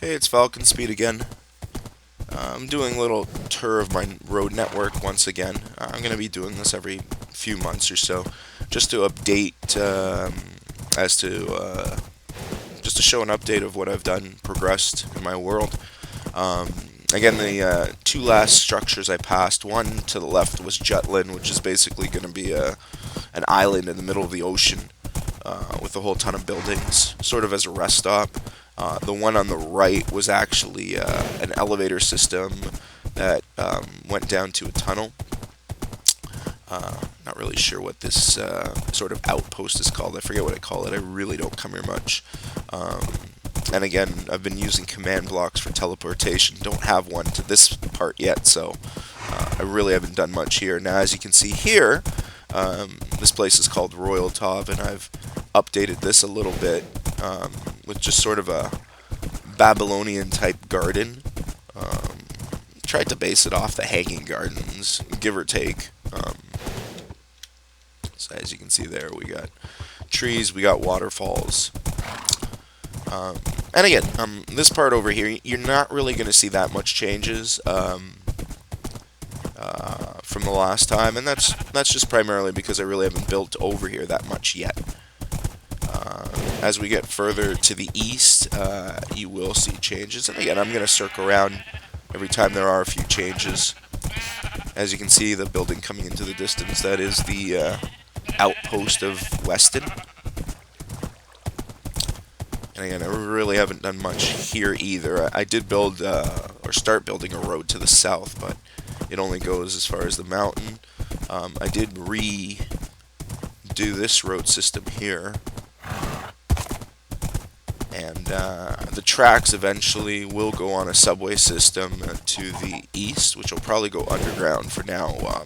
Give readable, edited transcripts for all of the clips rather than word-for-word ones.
Hey, it's Falcon Speed again. I'm doing a little tour of my road network once again. I'm going to be doing this every few months or so, just to update, as to just to show an update of what I've done, progressed in my world. Um, Again, the two last structures I passed. One to the left was Jutland, which is basically going to be an island in the middle of the ocean with a whole ton of buildings, sort of as a rest stop. The one on the right was actually an elevator system that went down to a tunnel. Not really sure what this sort of outpost is called. I forget what I call it. I really don't come here much. And again, I've been using command blocks for teleportation. Don't have one to this part yet, so I really haven't done much here. Now, as you can see here, this place is called Royal Tov, and I've updated this a little bit with just sort of a Babylonian type garden. Tried to base it off the Hanging Gardens, give or take. So as you can see there, we got trees, we got waterfalls. And again, this part over here, you're not really going to see that much changes from the last time, and that's just primarily because I really haven't built over here that much yet. As we get further to the east, you will see changes, and again, I'm going to circle around every time there are a few changes. As you can see, the building coming into the distance, that is the outpost of Weston. And again, I really haven't done much here either. I did build, or start building a road to the south, but it only goes as far as the mountain. I did redo this road system here. And the tracks eventually will go on a subway system to the east, which will probably go underground for now.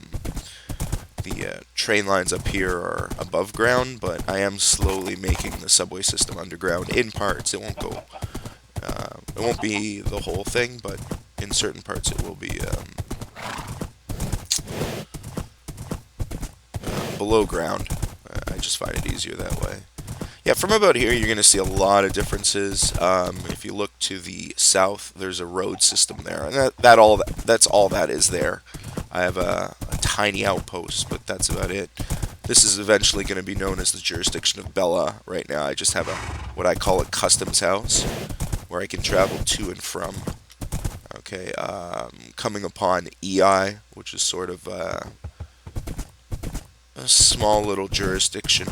The train lines up here are above ground, but I am slowly making the subway system underground in parts. It won't go. It won't be the whole thing, but in certain parts it will be below ground. I just find it easier that way. Yeah, from about here you're going to see a lot of differences. If you look to the south, there's a road system there, and that's all that is there. I have a tiny outpost, but that's about it. This is eventually going to be known as the jurisdiction of Bella. Right now, I just have what I call a customs house, where I can travel to and from. Okay, coming upon EI, which is sort of a small little jurisdiction.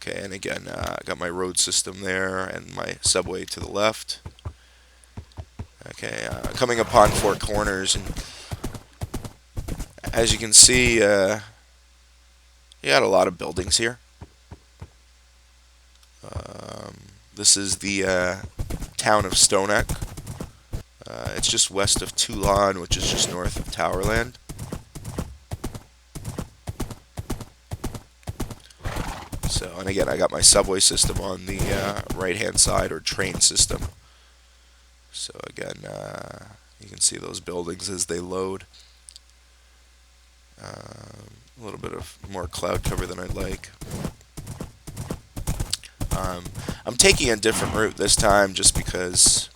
Okay, and again, I got my road system there and my subway to the left. Okay, coming upon Four Corners, and as you can see, you got a lot of buildings here. This is the town of Stoneck. It's just west of Toulon, which is just north of Towerland. So, and again, I got my subway system on the right-hand side, or train system. So again, you can see those buildings as they load. A little bit of more cloud cover than I'd like. I'm taking a different route this time just because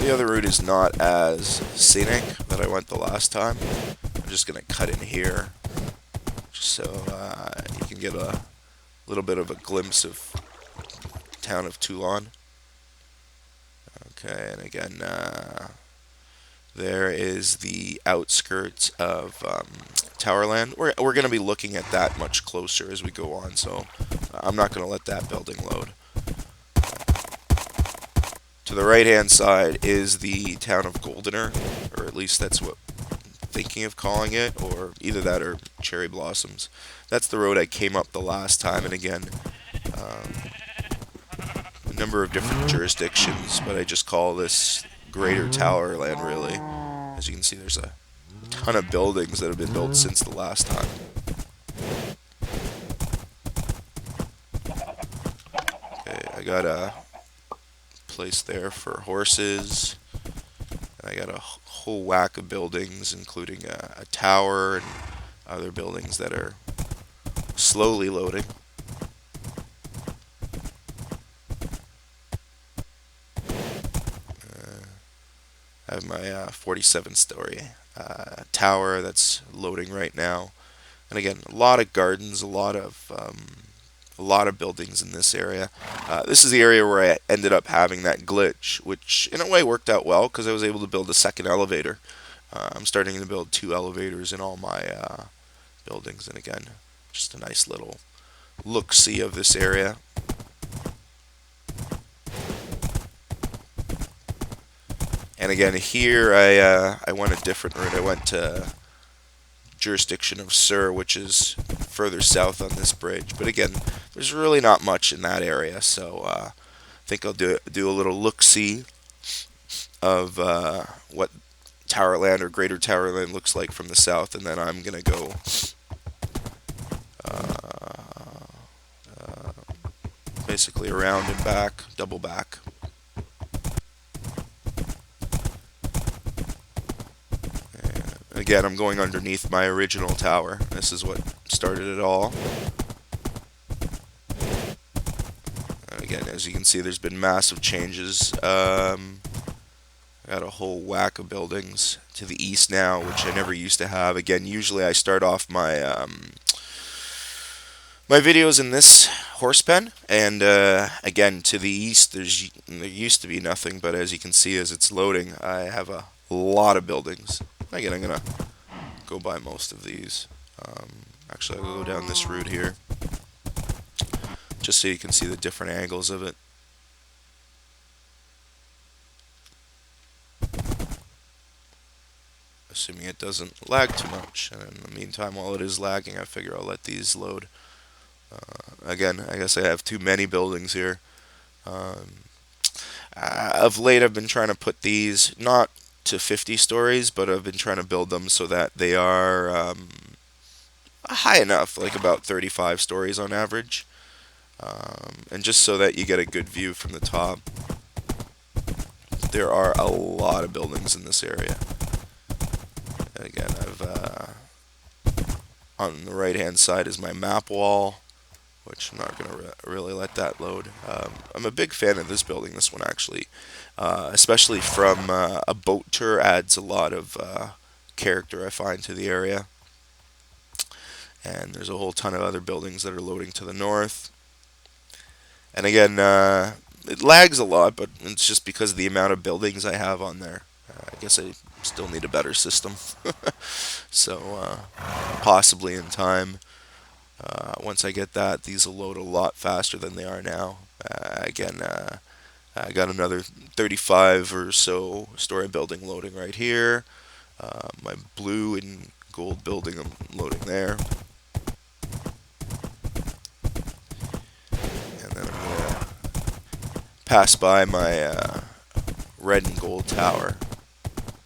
the other route is not as scenic that I went the last time. I'm just going to cut in here just so you can get a little bit of a glimpse of town of Toulon. Okay, and again, there is the outskirts of Towerland. We're going to be looking at that much closer as we go on, so I'm not going to let that building load. To the right-hand side is the town of Goldener, or at least that's what I'm thinking of calling it, or either that or Cherry Blossoms. That's the road I came up the last time, and again, a number of different jurisdictions, but I just call this Greater Towerland, really. As you can see, there's a ton of buildings that have been built since the last time. Okay, I got a place there for horses, and I got a whole whack of buildings, including a tower and other buildings that are slowly loading. I have my 47-story tower that's loading right now. And again, a lot of gardens, a lot of buildings in this area. This is the area where I ended up having that glitch, which in a way worked out well because I was able to build a second elevator. I'm starting to build 2 elevators in all my buildings, and again, just a nice little look-see of this area. And again, here I went a different route. I went to jurisdiction of Sur, which is further south on this bridge. But again, there's really not much in that area, so I think I'll do a little look-see of what Towerland or Greater Towerland looks like from the south, and then I'm gonna go basically around and back, double back. Again, I'm going underneath my original tower. This is what started it all. And again, as you can see, there's been massive changes. I got a whole whack of buildings to the east now, which I never used to have. Again, usually I start off my my videos in this horse pen, and again, to the east, there used to be nothing, but as you can see, as it's loading, I have a lot of buildings. Again, I'm gonna go by most of these. Actually, I'll go down this route here, just so you can see the different angles of it. Assuming it doesn't lag too much, and in the meantime, while it is lagging, I figure I'll let these load. Again, I guess I have too many buildings here. Of late, I've been trying to put these not to 50 stories, but I've been trying to build them so that they are high enough, like about 35 stories on average, and just so that you get a good view from the top. There are a lot of buildings in this area. And again, on the right hand side is my map wall, which I'm not going to really let that load. I'm a big fan of this building, this one actually, especially from a boat tour, adds a lot of character, I find, to the area. And there's a whole ton of other buildings that are loading to the north. And again, it lags a lot, but it's just because of the amount of buildings I have on there. I guess I still need a better system. So possibly in time, once I get that, these will load a lot faster than they are now. Again, I got another 35 or so story building loading right here. My blue and gold building I'm loading there. And then I'm going to pass by my red and gold tower.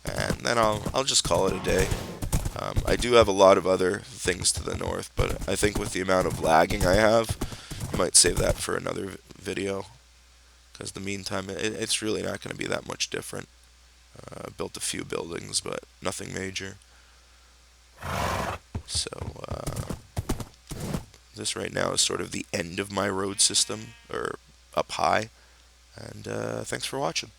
And then I'll just call it a day. I do have a lot of other things to the north, but I think with the amount of lagging I have, I might save that for another video. Because in the meantime, it's really not going to be that much different. I built a few buildings, but nothing major. So this right now is sort of the end of my road system, or up high. And thanks for watching.